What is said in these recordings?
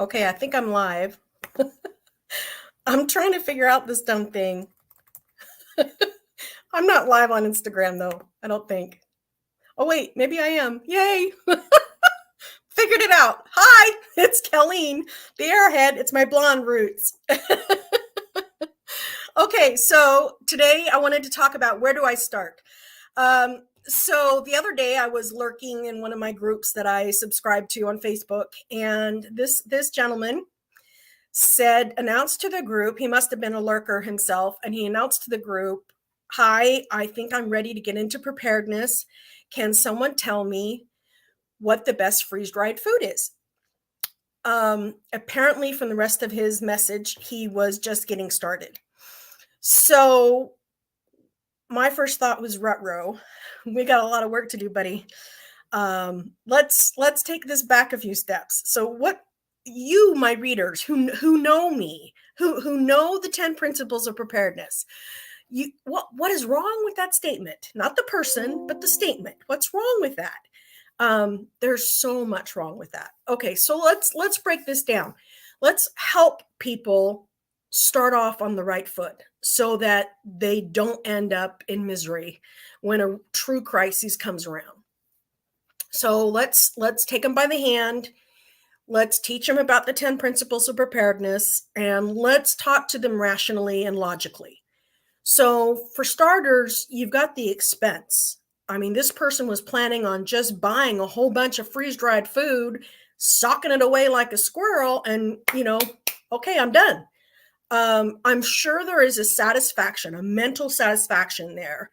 Okay, I think I'm live. I'm trying to figure out this dumb thing. I'm not live on Instagram though, I don't think. Oh wait, maybe I am. Yay! Figured it out. Hi, it's Colleen, the airhead. It's my blonde roots. Okay, so today I wanted to talk about where do I start. So the other day I was lurking in one of my groups that I subscribe to on Facebook, and this gentleman announced to the group, he must have been a lurker himself, and he announced to the group, "Hi, I think I'm ready to get into preparedness. Can someone tell me what the best freeze-dried food is?" Apparently, from the rest of his message, he was just getting started. So my first thought was rut-row. We got a lot of work to do, buddy. Let's take this back a few steps. So what you, my readers who know me, who know the 10 principles of preparedness, what is wrong with that statement? Not the person, but the statement. What's wrong with that? There's so much wrong with that. Okay, so let's break this down. Let's help people start off on the right foot so that they don't end up in misery when a true crisis comes around. So let's take them by the hand. Let's teach them about the 10 principles of preparedness, and let's talk to them rationally and logically. So for starters, you've got the expense. I mean, this person was planning on just buying a whole bunch of freeze-dried food, socking it away like a squirrel, and, okay, I'm done. I'm sure there is a satisfaction, a mental satisfaction there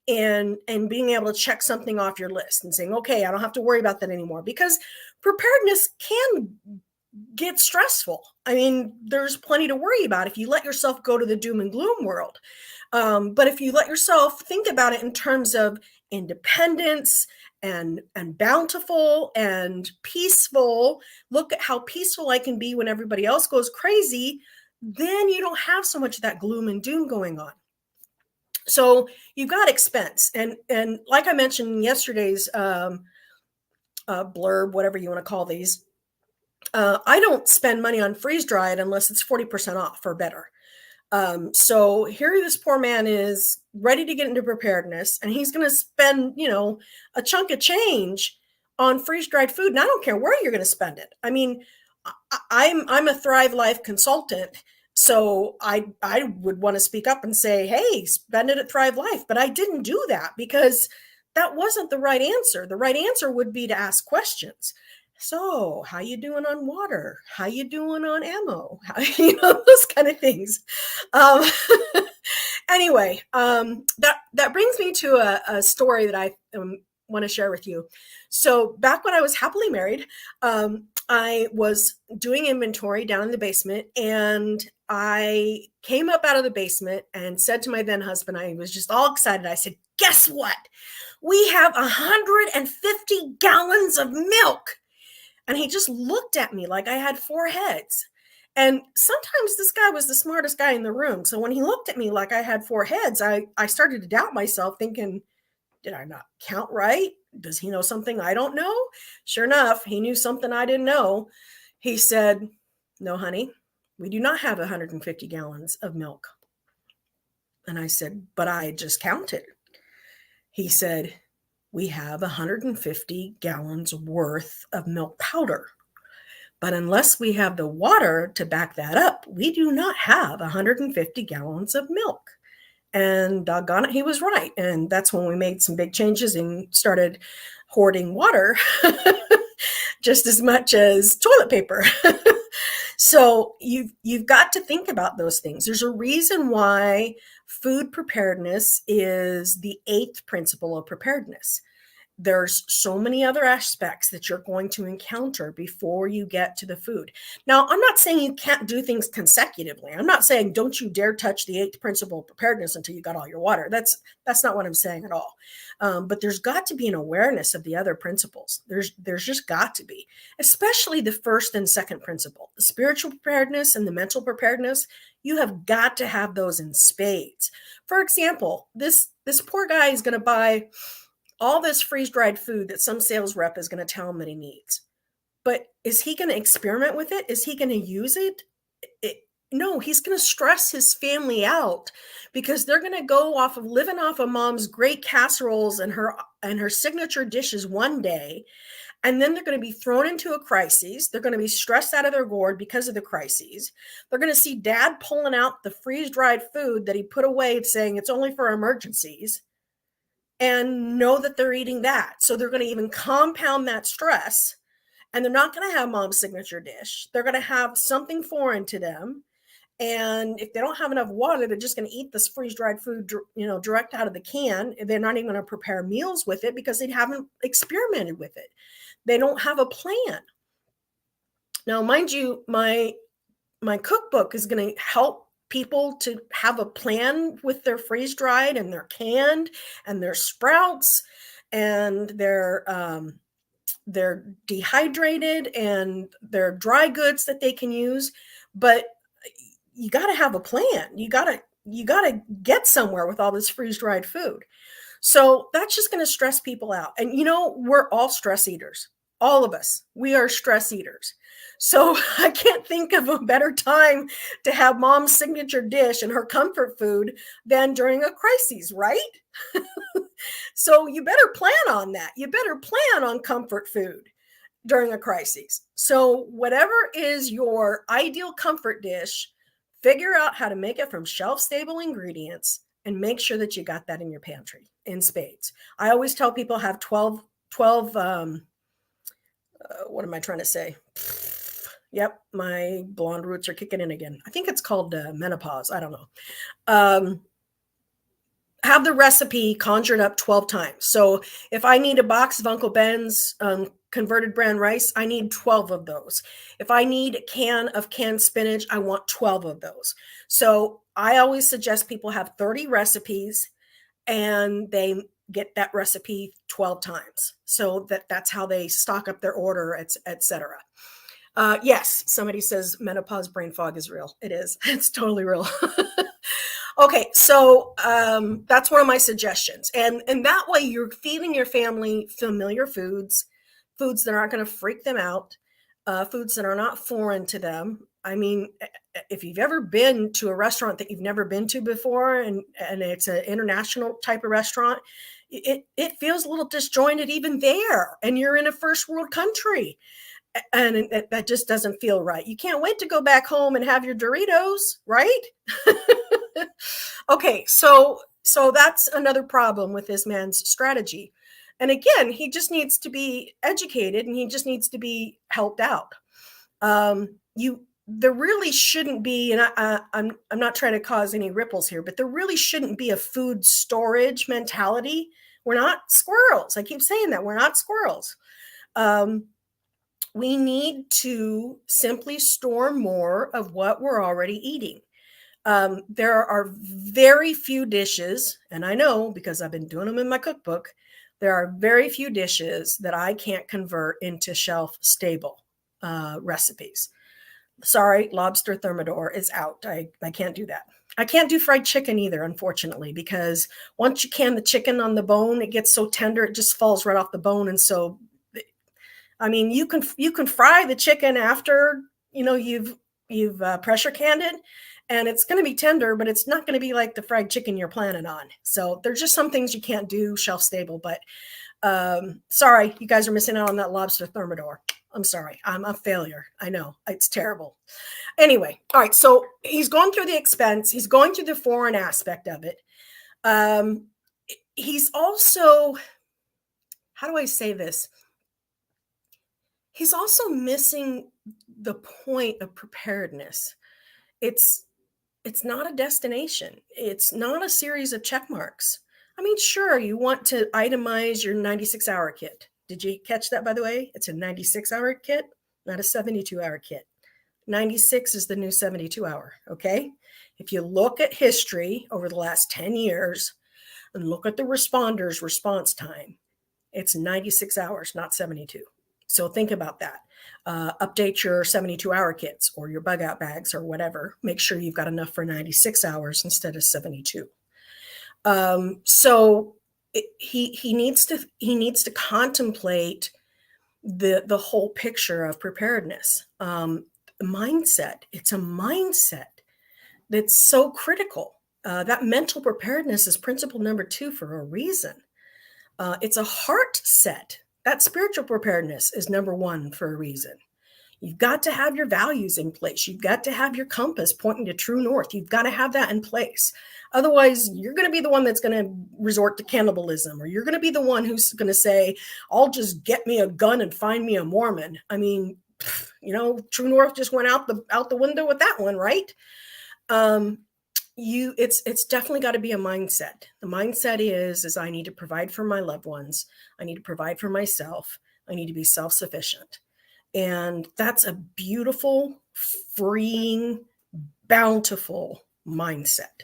and being able to check something off your list and saying, okay, I don't have to worry about that anymore, because preparedness can get stressful. I mean, there's plenty to worry about if you let yourself go to the doom and gloom world. But if you let yourself think about it in terms of independence and bountiful and peaceful, look at how peaceful I can be when everybody else goes crazy, then you don't have so much of that gloom and doom going on. So you've got expense, and like I mentioned in yesterday's blurb, whatever you want to call these, I don't spend money on freeze dried unless it's 40% off or better. So here this poor man is ready to get into preparedness, and he's going to spend, a chunk of change on freeze dried food, and I don't care where you're going to spend it. I mean, I'm a Thrive Life consultant. So I would want to speak up and say, hey, spend it at Thrive Life. But I didn't do that because that wasn't the right answer. The right answer would be to ask questions. So how you doing on water? How you doing on ammo? Those kind of things. Um, anyway, that brings me to a story that I want to share with you. So back when I was happily married, I was doing inventory down in the basement, and I came up out of the basement and said to my then husband, I was just all excited. I said, guess what? We have 150 gallons of milk. And he just looked at me like I had 4 heads. And sometimes this guy was the smartest guy in the room. So when he looked at me like I had 4 heads, I started to doubt myself, thinking, did I not count right? Does he know something I don't know? Sure enough, he knew something I didn't know. He said, no, honey, we do not have 150 gallons of milk. And I said, but I just counted. He said, we have 150 gallons worth of milk powder. But unless we have the water to back that up, we do not have 150 gallons of milk. And doggone it, he was right. And that's when we made some big changes and started hoarding water just as much as toilet paper. So you've got to think about those things. There's a reason why food preparedness is the 8th principle of preparedness. There's so many other aspects that you're going to encounter before you get to the food. Now, I'm not saying you can't do things consecutively. I'm not saying don't you dare touch the 8th principle of preparedness until you got all your water. That's not what I'm saying at all. But there's got to be an awareness of the other principles. There's just got to be, especially the 1st and 2nd principle, the spiritual preparedness and the mental preparedness. You have got to have those in spades. For example, this poor guy is going to buy all this freeze-dried food that some sales rep is going to tell him that he needs. But is he going to experiment with it? Is he going to use it? No, he's going to stress his family out because they're going to go off of living off of mom's great casseroles and her signature dishes one day, and then they're going to be thrown into a crisis. They're going to be stressed out of their gourd because of the crises. They're going to see dad pulling out the freeze-dried food that he put away saying it's only for emergencies, and know that they're eating that. So they're going to even compound that stress, and they're not going to have mom's signature dish. They're going to have something foreign to them. And if they don't have enough water, they're just going to eat this freeze-dried food, direct out of the can. They're not even going to prepare meals with it because they haven't experimented with it. They don't have a plan. Now, mind you, my cookbook is going to help people to have a plan with their freeze-dried and their canned and their sprouts and their dehydrated and their dry goods that they can use. But you got to have a plan. You got to get somewhere with all this freeze-dried food. So that's just going to stress people out. And we're all stress eaters. All of us. We are stress eaters. So I can't think of a better time to have mom's signature dish and her comfort food than during a crisis, right? So you better plan on that. You better plan on comfort food during a crisis. So whatever is your ideal comfort dish, figure out how to make it from shelf-stable ingredients and make sure that you got that in your pantry in spades. I always tell people have 12 what am I trying to say? Yep, my blonde roots are kicking in again. I think it's called menopause. I don't know. Have the recipe conjured up 12 times. So if I need a box of Uncle Ben's converted bran rice, I need 12 of those. If I need a can of canned spinach, I want 12 of those. So I always suggest people have 30 recipes and they get that recipe 12 times. So that's how they stock up their order, et cetera. Yes, somebody says menopause brain fog is real. It is. It's totally real. Okay, so that's one of my suggestions. And that way you're feeding your family familiar foods that aren't going to freak them out, foods that are not foreign to them. I mean, if you've ever been to a restaurant that you've never been to before and it's an international type of restaurant, it feels a little disjointed even there. And you're in a first world country. And that just doesn't feel right. You can't wait to go back home and have your Doritos, right? Okay, so that's another problem with this man's strategy. And again, he just needs to be educated and he just needs to be helped out. There really shouldn't be, and I'm not trying to cause any ripples here, but there really shouldn't be a food storage mentality. We're not squirrels. I keep saying that. We're not squirrels. We need to simply store more of what we're already eating. There are very few dishes, and I know because I've been doing them in my cookbook, there are very few dishes that I can't convert into shelf-stable recipes. Sorry, lobster thermidor is out. I can't do that. I can't do fried chicken either, unfortunately, because once you can the chicken on the bone, it gets so tender, it just falls right off the bone. And so, I mean, you can fry the chicken after, you've pressure canned it, and it's going to be tender, but it's not going to be like the fried chicken you're planning on. So there's just some things you can't do shelf stable, but sorry, you guys are missing out on that lobster thermidor. I'm sorry. I'm a failure. I know. It's terrible. Anyway, all right. So he's going through the expense. He's going through the foreign aspect of it. He's also, how do I say this? He's also missing the point of preparedness. It's not a destination. It's not a series of check marks. I mean, sure, you want to itemize your 96-hour kit. Did you catch that, by the way? It's a 96-hour kit, not a 72-hour kit. 96 is the new 72-hour, okay? If you look at history over the last 10 years and look at the responders' response time, it's 96 hours, not 72. So think about that. Update your 72-hour kits or your bug out bags or whatever. Make sure you've got enough for 96 hours instead of 72. So he needs to contemplate the whole picture of preparedness. Mindset. It's a mindset that's so critical. That mental preparedness is principle number 2 for a reason. It's a heart set. That spiritual preparedness is number 1 for a reason. You've got to have your values in place. You've got to have your compass pointing to true north. You've got to have that in place. Otherwise, you're going to be the one that's going to resort to cannibalism, or you're going to be the one who's going to say, I'll just get me a gun and find me a Mormon. I mean, true north just went out the window with that one, right? It's definitely got to be a mindset. The mindset is I need to provide for my loved ones. I need to provide for myself. I need to be self-sufficient. And that's a beautiful, freeing, bountiful mindset.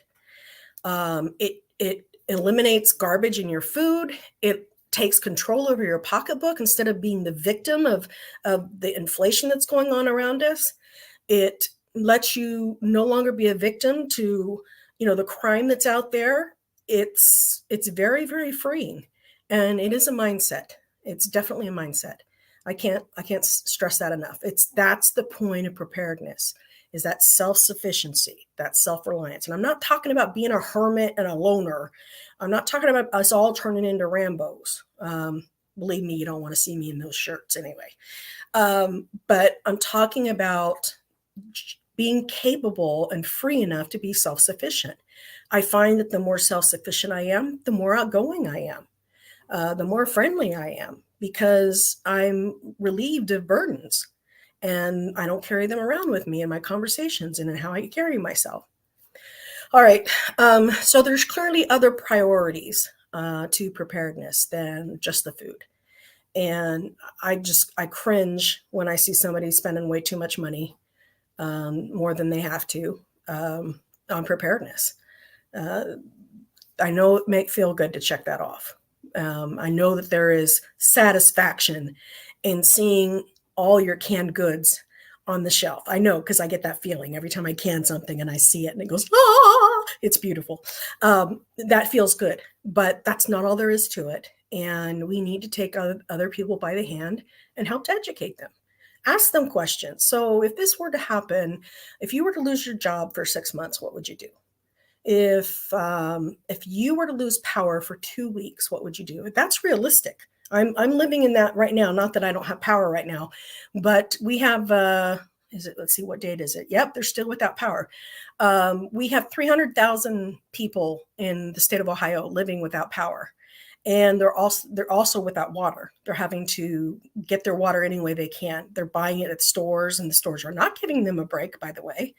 It eliminates garbage in your food. It takes control over your pocketbook instead of being the victim of the inflation that's going on around us. It lets you no longer be a victim to, the crime that's out there. It's very, very freeing. And it is a mindset. It's definitely a mindset. I can't stress that enough. That's the point of preparedness, is that self-sufficiency, that self-reliance. And I'm not talking about being a hermit and a loner. I'm not talking about us all turning into Rambos. Believe me, you don't want to see me in those shirts anyway. But I'm talking about being capable and free enough to be self-sufficient. I find that the more self-sufficient I am, the more outgoing I am, the more friendly I am, because I'm relieved of burdens and I don't carry them around with me in my conversations and in how I carry myself. All right. So there's clearly other priorities to preparedness than just the food. And I cringe when I see somebody spending way too much money, more than they have to, on preparedness. I know it may feel good to check that off. I know that there is satisfaction in seeing all your canned goods on the shelf. I know, because I get that feeling every time I can something and I see it and it goes, it's beautiful. That feels good, but that's not all there is to it. And we need to take other people by the hand and help to educate them. Ask them questions. So if this were to happen, if you were to lose your job for 6 months, what would you do? If you were to lose power for 2 weeks, what would you do? That's realistic. I'm living in that right now. Not that I don't have power right now, but we have, let's see, what date is it? Yep, they're still without power. We have 300,000 people in the state of Ohio living without power. And they're also without water. They're having to get their water any way they can. They're buying it at stores, and the stores are not giving them a break, by the way.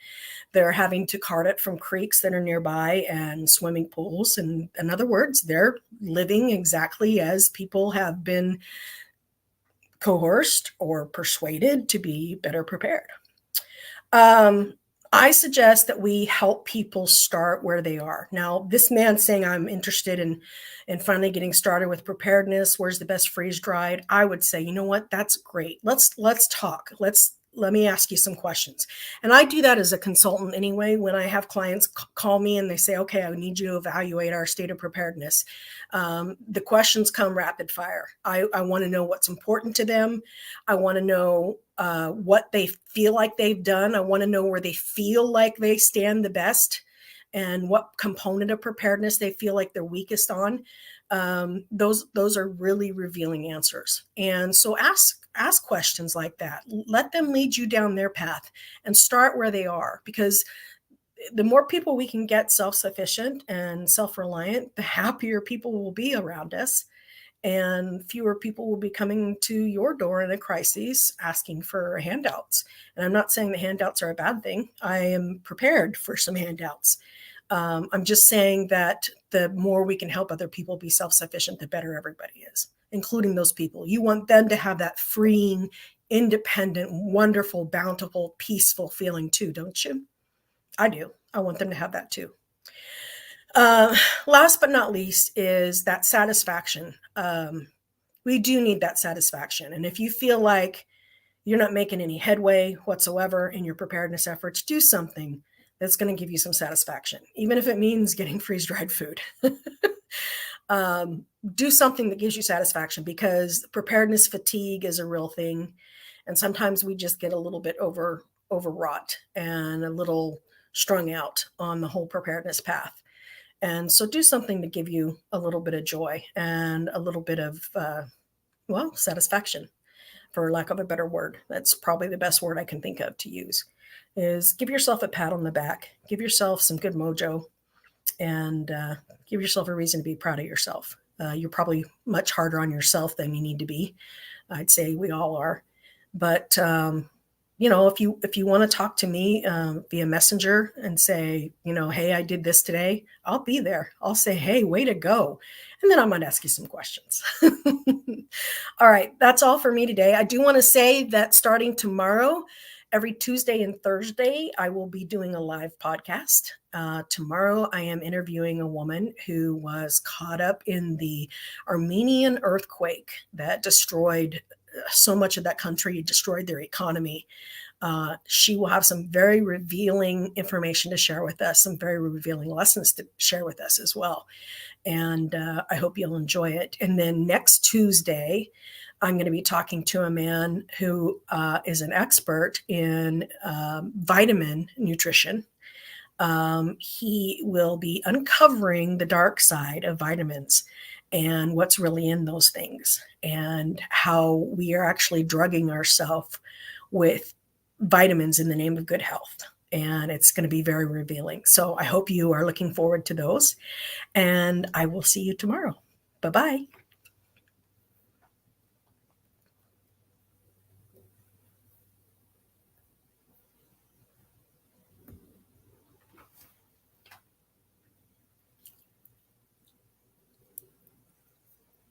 They're having to cart it from creeks that are nearby and swimming pools. And in other words, they're living exactly as people have been coerced or persuaded to be better prepared. I suggest that we help people start where they are. Now, this man saying I'm interested in finally getting started with preparedness, where's the best freeze dried? I would say, you know what? That's great. Let's talk. Let me ask you some questions. And I do that as a consultant anyway. When I have clients call me and they say, okay, I need you to evaluate our state of preparedness. The questions come rapid fire. I want to know what's important to them. I want to know what they feel like they've done. I want to know where they feel like they stand the best and what component of preparedness they feel like they're weakest on. Those are really revealing answers. And so ask questions like that. Let them lead you down their path and start where they are, because the more people we can get self-sufficient and self-reliant, the happier people will be around us. And fewer people will be coming to your door in a crisis asking for handouts. And I'm not saying the handouts are a bad thing. I am prepared for some handouts. I'm just saying that the more we can help other people be self-sufficient, the better everybody is, including those people. You want them to have that freeing, independent, wonderful, bountiful, peaceful feeling too, don't you? I do. I want them to have that too. Last but not least is that satisfaction. We do need that satisfaction. And if you feel like you're not making any headway whatsoever in your preparedness efforts, do something that's going to give you some satisfaction, even if it means getting freeze-dried food. Do something that gives you satisfaction, because preparedness fatigue is a real thing. And sometimes we just get a little bit overwrought and a little strung out on the whole preparedness path. And so do something to give you a little bit of joy and a little bit of, satisfaction, for lack of a better word. That's probably the best word I can think of to use, is give yourself a pat on the back, give yourself some good mojo, and give yourself a reason to be proud of yourself. You're probably much harder on yourself than you need to be. I'd say we all are. But if you want to talk to me via messenger and say, hey, I did this today, I'll be there. I'll say, hey, way to go. And then I might ask you some questions. All right, that's all for me today. I do want to say that starting tomorrow, every Tuesday and Thursday, I will be doing a live podcast. Tomorrow, I am interviewing a woman who was caught up in the Armenian earthquake that destroyed so much of that country, destroyed their economy. She will have some very revealing information to share with us, some very revealing lessons to share with us as well. And I hope you'll enjoy it. And then next Tuesday, I'm going to be talking to a man who is an expert in vitamin nutrition. He will be uncovering the dark side of vitamins and what's really in those things, and how we are actually drugging ourselves with vitamins in the name of good health. And it's going to be very revealing. So I hope you are looking forward to those. And I will see you tomorrow. Bye-bye.